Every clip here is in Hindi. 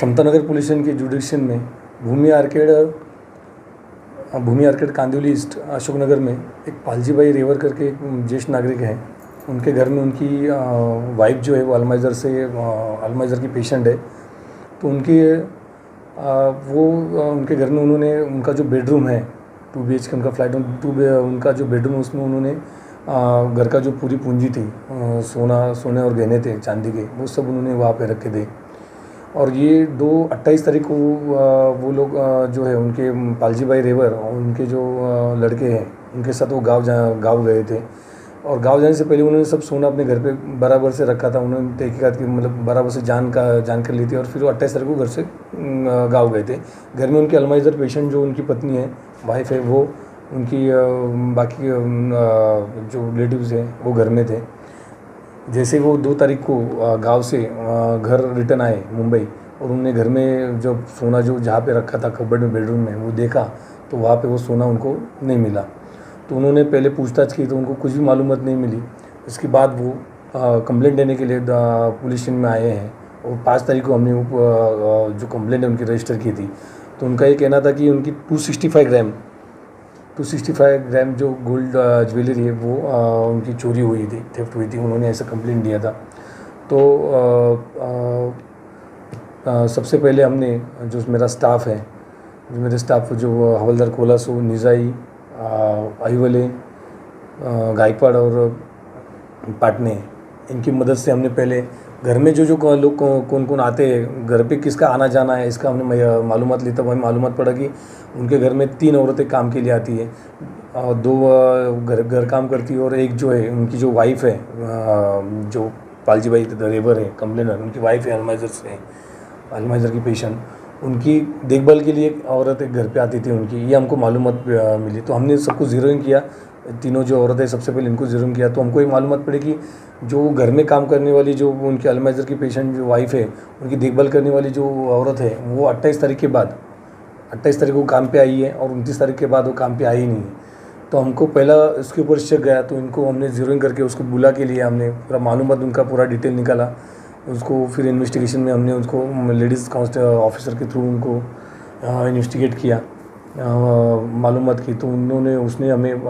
समता नगर पुलिस स्टेशन के जुडिक्शन में भूमि आर्केड कांदिवली ईस्ट अशोकनगर में एक पालजी भाई रेवर करके एक ज्येष्ठ नागरिक हैं। उनके घर में उनकी वाइफ जो है वो अल्जाइमर की पेशेंट है। तो उनके घर में उन्होंने उनका जो बेडरूम है 2 BHK उनका फ्लैट उनका जो बेडरूम है उसमें उन्होंने घर का जो पूरी पूंजी थी सोने और गहने थे चांदी के, वो सब उन्होंने वहाँ पे रखे थे। और ये 28 तारीख को वो लोग जो है उनके पालजी भाई रेवर और उनके जो लड़के हैं उनके साथ वो गाँव गए थे। और गाँव जाने से पहले उन्होंने सब सोना अपने घर पे बराबर से रखा था। उन्होंने तहकीकात की मतलब बराबर से जान कर ली थी। और फिर वो 28 तारीख को घर से गाँव गए थे। घर में उनके अल्जाइमर पेशेंट जो उनकी पत्नी है, वाइफ है, वो उनकी बाकी जो रिलेटिव्स हैं वो घर में थे। जैसे वो 2 तारीख को गांव से घर रिटर्न आए मुंबई, और उन्होंने घर में जब सोना जो जहाँ पे रखा था कबर्ड में बेडरूम में वो देखा तो वहाँ पे वो सोना उनको नहीं मिला। तो उन्होंने पहले पूछताछ की तो उनको कुछ भी मालूमात नहीं मिली। इसके बाद वो कंप्लेंट देने के लिए पुलिस स्टेशन में आए हैं। और 5 तारीख को हमने जो कंप्लेंट है उनकी रजिस्टर की थी। तो उनका ये कहना था कि उनकी 265 ग्राम जो गोल्ड ज्वेलरी है वो उनकी चोरी हुई थी, थेफ्ट हुई थी। उन्होंने ऐसा कंप्लेंट दिया था। तो सबसे पहले हमने जो मेरा स्टाफ है, जो हवलदार कोलासो, निजाई, आईवले, गायकवाड़ और पाटने, इनकी मदद से हमने पहले घर में जो लोग कौन कौन आते हैं, घर पे किसका आना जाना है, इसका हमने मालूमात ली। तब हमें मालूमात पड़ा कि उनके घर में 3 औरतें काम के लिए आती है, 2 घर काम करती है, और एक जो है उनकी जो वाइफ है, जो पालजी भाई रेवर है कंप्लेनर, उनकी वाइफ है अल्जाइमर की पेशेंट, उनकी देखभाल के लिए एक औरत एक घर पे आती थी उनकी। ये हमको मालूमात मिली। तो हमने सबको ज़ीरोइंग किया, तीनों जो औरतें सबसे पहले इनको ज़रूर किया। तो हमको ये मालूमात पड़ी कि जो घर में काम करने वाली जो उनकी अल्जाइमर की पेशेंट जो वाइफ है, उनकी देखभाल करने वाली जो औरत है वो 28 तारीख को काम पे आई है, और 29 तारीख के बाद वो काम पे आई ही नहीं है। तो हमको पहला इसके ऊपर शक गया। तो इनको हमने ज़ीरोइंग करके उसको बुला के लिए हमने पूरा मालूमात उनका पूरा डिटेल निकाला। उसको फिर इन्वेस्टिगेशन में हमने उसको लेडीज़ ऑफिसर के थ्रू उनको इन्वेस्टिगेट किया, मालूमात की। तो उसने हमें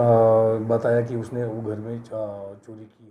बताया कि उसने वो घर में चोरी की।